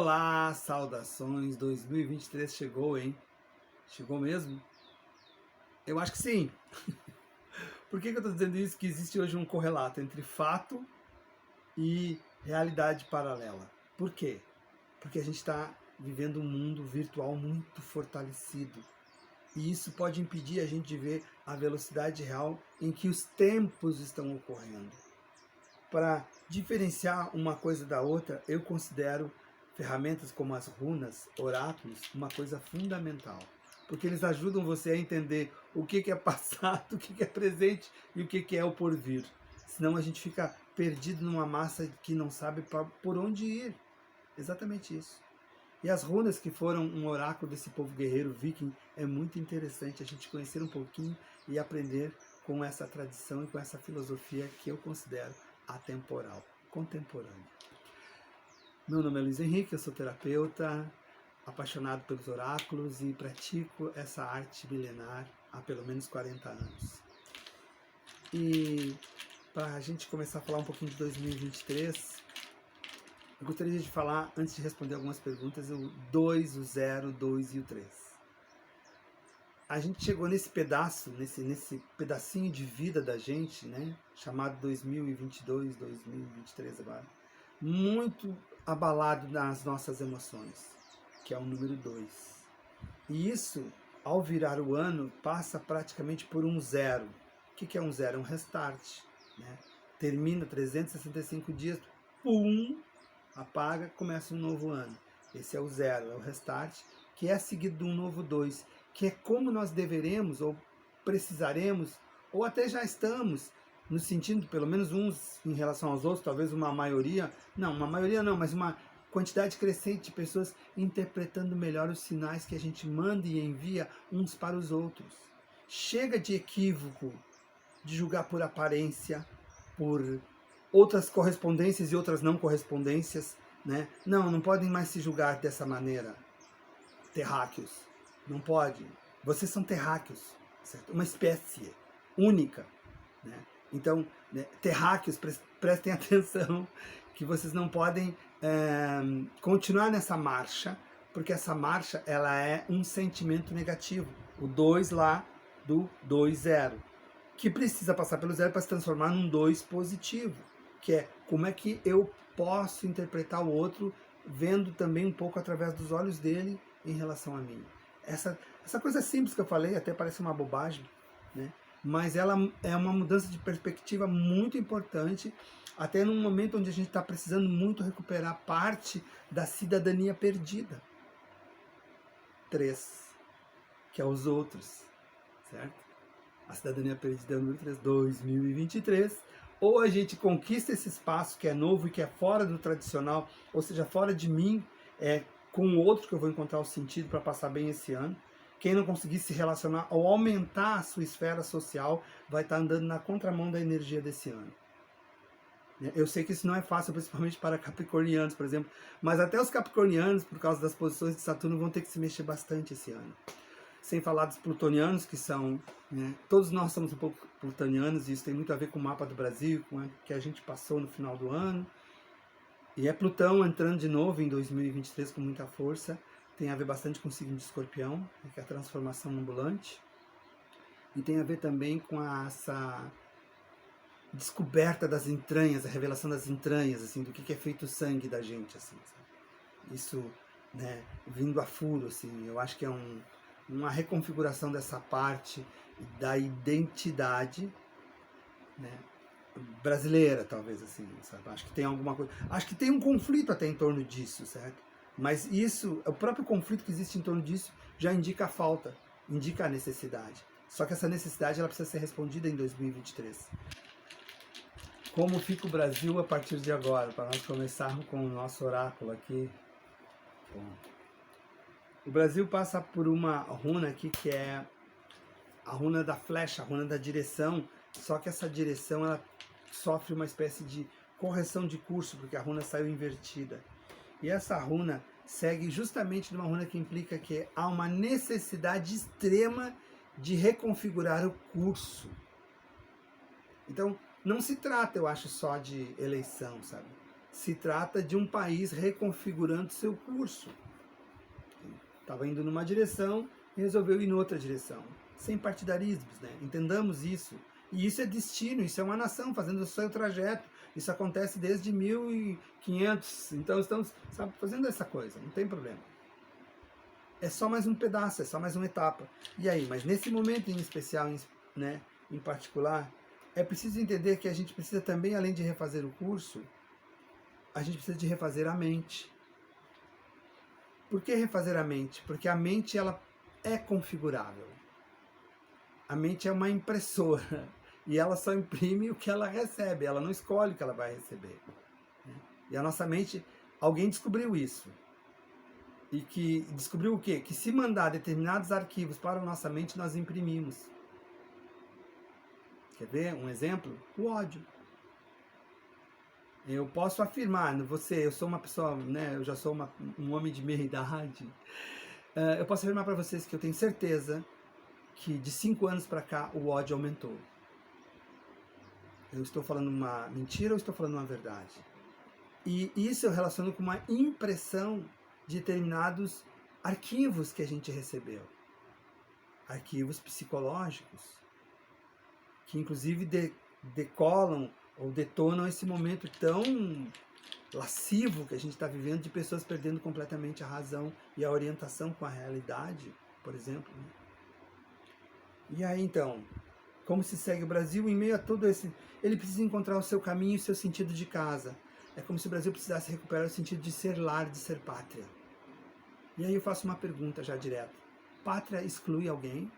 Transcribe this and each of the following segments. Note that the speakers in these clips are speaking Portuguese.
Olá, saudações, 2023 chegou, hein? Chegou mesmo? Eu acho que sim. Por que eu estou dizendo isso? Que existe hoje um correlato entre fato e realidade paralela. Por quê? Porque a gente está vivendo um mundo virtual muito fortalecido. E isso pode impedir a gente de ver a velocidade real em que os tempos estão ocorrendo. Para diferenciar uma coisa da outra, eu considero ferramentas como as runas, oráculos, uma coisa fundamental. Porque eles ajudam você a entender o que é passado, o que é presente e o que é o porvir. Senão a gente fica perdido numa massa que não sabe por onde ir. Exatamente isso. E as runas, que foram um oráculo desse povo guerreiro viking, é muito interessante a gente conhecer um pouquinho e aprender com essa tradição e com essa filosofia que eu considero atemporal, contemporânea. Meu nome é Luiz Henrique, eu sou terapeuta, apaixonado pelos oráculos e pratico essa arte milenar há pelo menos 40 anos. E para a gente começar a falar um pouquinho de 2023, eu gostaria de falar, antes de responder algumas perguntas, o 2, o 0, o 2 e o 3. A gente chegou nesse pedaço, nesse pedacinho de vida da gente, né, chamado 2022, 2023 agora, muito abalado nas nossas emoções, que é o número 2. E isso, ao virar o ano, passa praticamente por um zero. O que é um zero? É um restart. Né? Termina 365 dias, pum, apaga, começa um novo ano. Esse é o zero, é o restart, que é seguido de um novo 2, que é como nós deveremos, ou precisaremos, ou até já estamos, no sentido, pelo menos uns em relação aos outros, talvez uma maioria não, mas uma quantidade crescente de pessoas interpretando melhor os sinais que a gente manda e envia uns para os outros. Chega de equívoco, de julgar por aparência, por outras correspondências e outras não correspondências, né? Não podem mais se julgar dessa maneira. Terráqueos, não pode. Vocês são terráqueos, certo? Uma espécie única, né? Então, né, terráqueos, prestem atenção que vocês não podem continuar nessa marcha, porque essa marcha ela é um sentimento negativo. O 2 lá do 2-0, que precisa passar pelo 0 para se transformar num 2 positivo, que é como é que eu posso interpretar o outro vendo também um pouco através dos olhos dele em relação a mim. Essa coisa simples que eu falei até parece uma bobagem, né? Mas ela é uma mudança de perspectiva muito importante, até num momento onde a gente está precisando muito recuperar parte da cidadania perdida. 3, que é os outros, certo? A cidadania perdida é o número 3, 2023. Ou a gente conquista esse espaço que é novo e que é fora do tradicional, ou seja, fora de mim, com o outro que eu vou encontrar o sentido para passar bem esse ano. Quem não conseguir se relacionar ou aumentar a sua esfera social vai estar andando na contramão da energia desse ano. Eu sei que isso não é fácil, principalmente para capricornianos, por exemplo, mas até os capricornianos, por causa das posições de Saturno, vão ter que se mexer bastante esse ano. Sem falar dos plutonianos, que são, né, todos nós somos um pouco plutonianos, e isso tem muito a ver com o mapa do Brasil, com o que a gente passou no final do ano. E é Plutão entrando de novo em 2023 com muita força, tem a ver bastante com o signo de Escorpião, que é a transformação ambulante, e tem a ver também com essa descoberta das entranhas, a revelação das entranhas, assim, do que é feito o sangue da gente, assim, sabe? Isso, né, vindo a furo, assim, eu acho que é uma reconfiguração dessa parte da identidade, né, brasileira, talvez, assim, sabe? Acho que tem alguma coisa, acho que tem um conflito até em torno disso, certo? Mas isso, o próprio conflito que existe em torno disso já indica a falta, indica a necessidade. Só que essa necessidade ela precisa ser respondida em 2023. Como fica o Brasil a partir de agora? Para nós começarmos com o nosso oráculo aqui. Bom, o Brasil passa por uma runa aqui que é a runa da flecha, a runa da direção, só que essa direção ela sofre uma espécie de correção de curso, porque a runa saiu invertida. E essa runa segue justamente numa runa que implica que há uma necessidade extrema de reconfigurar o curso. Então, não se trata, eu acho, só de eleição, sabe? Se trata de um país reconfigurando seu curso. Estava indo numa direção e resolveu ir em outra direção. Sem partidarismos, né? Entendamos isso. E isso é destino, isso é uma nação fazendo o seu trajeto. Isso acontece desde 1500. Então estamos, sabe, fazendo essa coisa, não tem problema. É só mais um pedaço, é só mais uma etapa. E aí, mas nesse momento em especial, né, em particular, é preciso entender que a gente precisa também, além de refazer o curso, a gente precisa de refazer a mente. Por que refazer a mente? Porque a mente, ela é configurável. A mente é uma impressora e ela só imprime o que ela recebe, ela não escolhe o que ela vai receber. E a nossa mente, alguém descobriu isso. E que descobriu o quê? Que se mandar determinados arquivos para a nossa mente, nós imprimimos. Quer ver um exemplo? O ódio. Eu posso afirmar, eu sou uma pessoa, né, eu já sou um homem de meia idade, eu posso afirmar para vocês que eu tenho certeza que de 5 anos para cá o ódio aumentou. Eu estou falando uma mentira ou estou falando uma verdade? E isso eu relaciono com uma impressão de determinados arquivos que a gente recebeu. Arquivos psicológicos, que inclusive decolam ou detonam esse momento tão lascivo que a gente está vivendo, de pessoas perdendo completamente a razão e a orientação com a realidade, por exemplo. E aí então, como se segue o Brasil em meio a todo esse... Ele precisa encontrar o seu caminho e o seu sentido de casa. É como se o Brasil precisasse recuperar o sentido de ser lar, de ser pátria. E aí eu faço uma pergunta já direto. Pátria exclui alguém?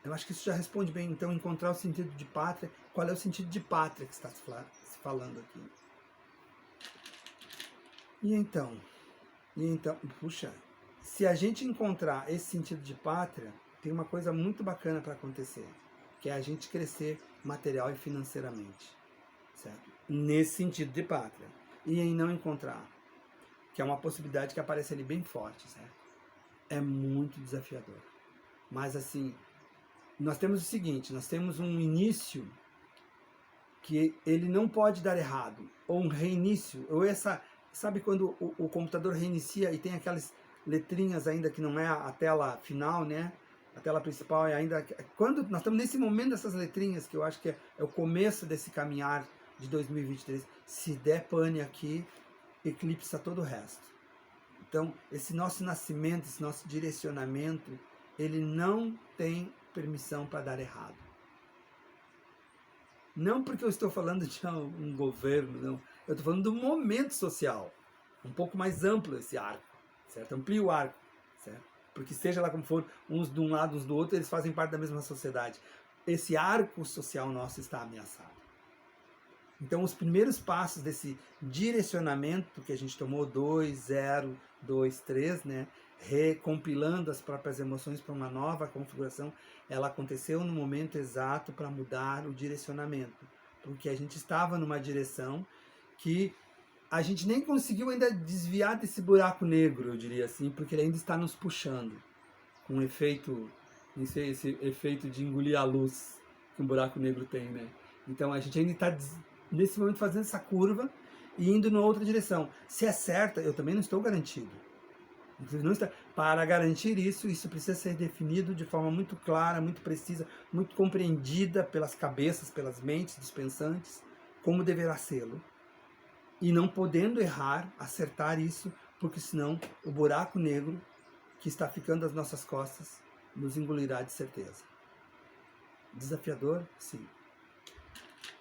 Eu acho que isso já responde bem. Então, encontrar o sentido de pátria. Qual é o sentido de pátria que está se falando aqui? E então, puxa, se a gente encontrar esse sentido de pátria, tem uma coisa muito bacana para acontecer, que é a gente crescer material e financeiramente, certo? Nesse sentido de pátria. E em não encontrar, que é uma possibilidade que aparece ali bem forte, certo? É muito desafiador. Mas assim, nós temos o seguinte, nós temos um início que ele não pode dar errado, ou um reinício, ou essa... Sabe quando o computador reinicia e tem aquelas letrinhas ainda que não é a tela final, né? A tela principal é ainda... Quando nós estamos nesse momento dessas letrinhas, que eu acho que é o começo desse caminhar de 2023, se der pane aqui, eclipsa todo o resto. Então, esse nosso nascimento, esse nosso direcionamento, ele não tem permissão para dar errado. Não porque eu estou falando de um governo, não. Eu estou falando do momento social. Um pouco mais amplo esse arco, certo? Amplia o arco, certo? Porque seja lá como for, uns de um lado, uns do outro, eles fazem parte da mesma sociedade. Esse arco social nosso está ameaçado. Então, os primeiros passos desse direcionamento que a gente tomou, 2, 0, 2, 3, né? Recompilando as próprias emoções para uma nova configuração, ela aconteceu no momento exato para mudar o direcionamento. Porque a gente estava numa direção que a gente nem conseguiu ainda desviar desse buraco negro, eu diria assim, porque ele ainda está nos puxando. Com esse efeito de engolir a luz que um buraco negro tem, né? Então a gente ainda está nesse momento fazendo essa curva e indo numa outra direção. Se é certa, eu também não estou garantido. Para garantir isso, isso precisa ser definido de forma muito clara, muito precisa, muito compreendida pelas cabeças, pelas mentes dos pensantes, como deverá sê-lo. E não podendo errar, acertar isso, porque senão o buraco negro que está ficando às nossas costas nos engolirá de certeza. Desafiador? Sim.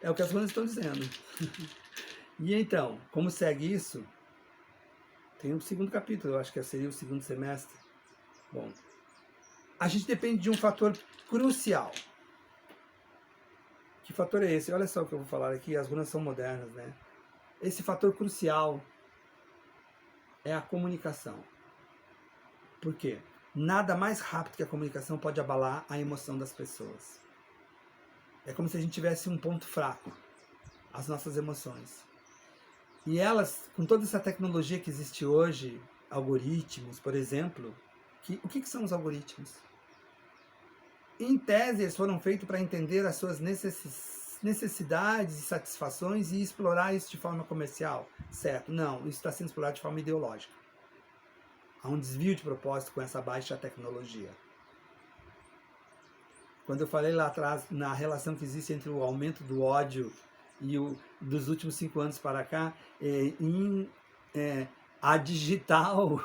É o que as coisas estão dizendo. E então, como segue isso? Tem um segundo capítulo, eu acho que seria o segundo semestre. Bom, a gente depende de um fator crucial. Que fator é esse? Olha só o que eu vou falar aqui, as runas são modernas, né? Esse fator crucial é a comunicação. Por quê? Nada mais rápido que a comunicação pode abalar a emoção das pessoas. É como se a gente tivesse um ponto fraco, as nossas emoções. E elas, com toda essa tecnologia que existe hoje, algoritmos, por exemplo, o que são os algoritmos? Em tese, eles foram feitos para entender as suas necessidades e satisfações e explorar isso de forma comercial, certo? Não, isso está sendo explorado de forma ideológica. Há um desvio de propósito com essa baixa tecnologia. Quando eu falei lá atrás na relação que existe entre o aumento do ódio e dos últimos 5 anos para cá, a digital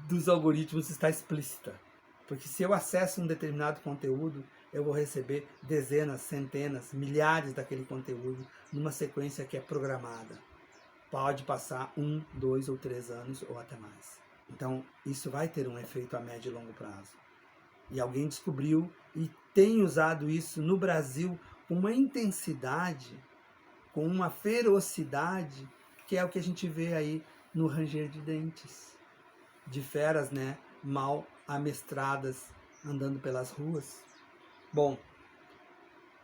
dos algoritmos está explícita. Porque se eu acesso um determinado conteúdo, eu vou receber dezenas, centenas, milhares daquele conteúdo numa sequência que é programada. Pode passar 1, 2 ou 3 anos ou até mais. Então, isso vai ter um efeito a médio e longo prazo. E alguém descobriu e tem usado isso no Brasil com uma intensidade, com uma ferocidade, que é o que a gente vê aí no ranger de dentes. De feras, né, mal amestradas, andando pelas ruas. Bom,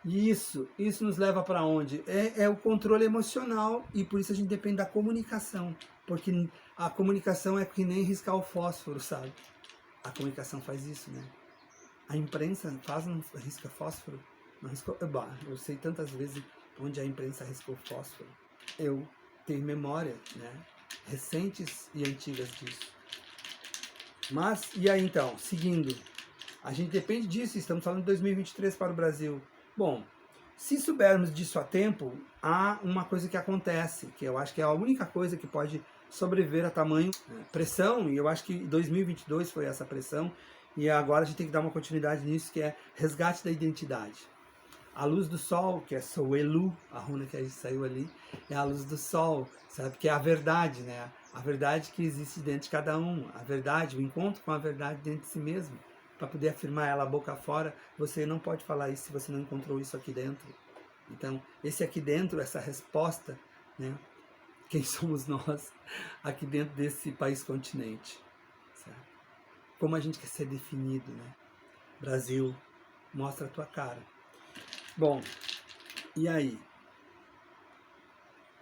isso nos leva para onde? É o controle emocional, e por isso a gente depende da comunicação, porque a comunicação é que nem riscar o fósforo, sabe? A comunicação faz isso, né? A imprensa faz, não risca fósforo? Não riscou, eu sei tantas vezes onde a imprensa riscou fósforo. Eu tenho memória, né, recentes e antigas disso. Mas, e aí então, seguindo, a gente depende disso, estamos falando de 2023 para o Brasil. Bom, se soubermos disso a tempo, há uma coisa que acontece, que eu acho que é a única coisa que pode sobreviver a tamanho pressão, e eu acho que 2022 foi essa pressão, e agora a gente tem que dar uma continuidade nisso, que é resgate da identidade. A luz do sol, que é Soelu, a runa que a gente saiu ali, é a luz do sol, sabe? Que é a verdade, né? A verdade que existe dentro de cada um, a verdade, o encontro com a verdade dentro de si mesmo. Para poder afirmar ela boca fora, você não pode falar isso se você não encontrou isso aqui dentro. Então, esse aqui dentro, essa resposta, né? Quem somos nós aqui dentro desse país-continente? Certo? Como a gente quer ser definido, né? Brasil, mostra a tua cara. Bom, e aí?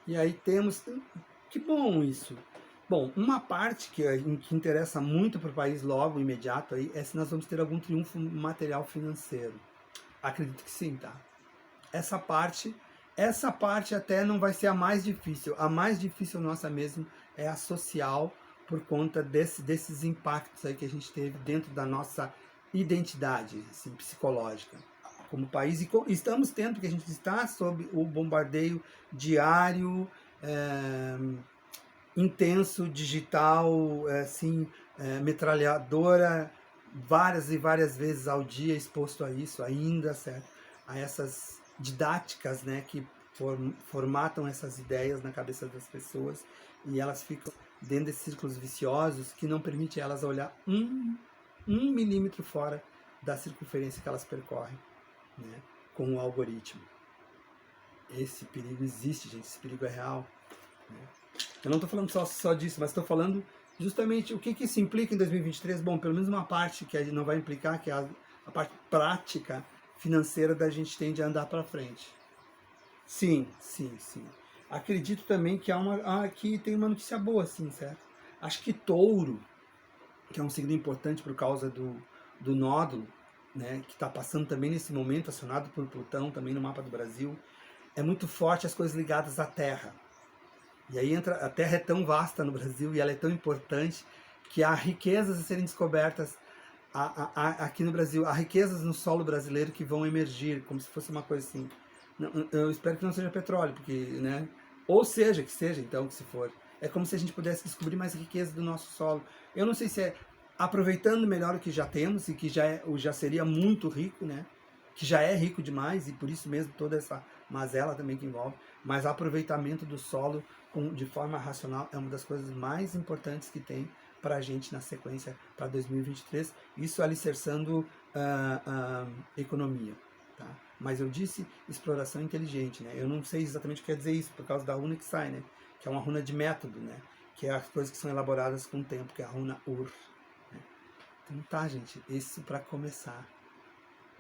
E aí temos... Que bom isso! Bom, uma parte que interessa muito para o país logo, imediato, aí, é se nós vamos ter algum triunfo material financeiro. Acredito que sim, tá? Essa parte até não vai ser a mais difícil. A mais difícil nossa mesmo é a social, por conta desses impactos aí que a gente teve dentro da nossa identidade assim, psicológica como país, e estamos tendo, porque a gente está sob o bombardeio diário, intenso, digital, assim, metralhadora, várias e várias vezes ao dia, exposto a isso ainda, certo? A essas didáticas, né, que formatam essas ideias na cabeça das pessoas, e elas ficam dentro desses círculos viciosos que não permite elas olhar um milímetro fora da circunferência que elas percorrem, né, com o algoritmo. Esse perigo existe, gente, esse perigo é real, né? Eu não estou falando só disso, mas estou falando justamente o que isso implica em 2023. Bom, pelo menos uma parte que não vai implicar, que é a parte prática financeira da gente tem de andar para frente. Sim. Acredito também que aqui tem uma notícia boa, sim, certo? Acho que Touro, que é um signo importante por causa do nódulo, né, que está passando também nesse momento, acionado por Plutão, também no mapa do Brasil, é muito forte as coisas ligadas à Terra. E aí a Terra é tão vasta no Brasil e ela é tão importante que há riquezas a serem descobertas aqui no Brasil, há riquezas no solo brasileiro que vão emergir, como se fosse uma coisa assim. Eu espero que não seja petróleo, porque, né? Ou seja, que seja, então, que se for. É como se a gente pudesse descobrir mais riqueza do nosso solo. Eu não sei se é aproveitando melhor o que já temos e que já seria muito rico, né? Que já é rico demais, e por isso mesmo toda essa mazela também que envolve, mas aproveitamento do solo de forma racional é uma das coisas mais importantes que tem para a gente na sequência para 2023, isso alicerçando economia. Tá? Mas eu disse exploração inteligente, né? Eu não sei exatamente o que quer dizer isso, por causa da runa que sai, né? Que é uma runa de método, né? Que é as coisas que são elaboradas com o tempo, que é a runa Ur. Né? Então tá, gente, isso para começar.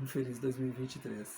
Um feliz 2023.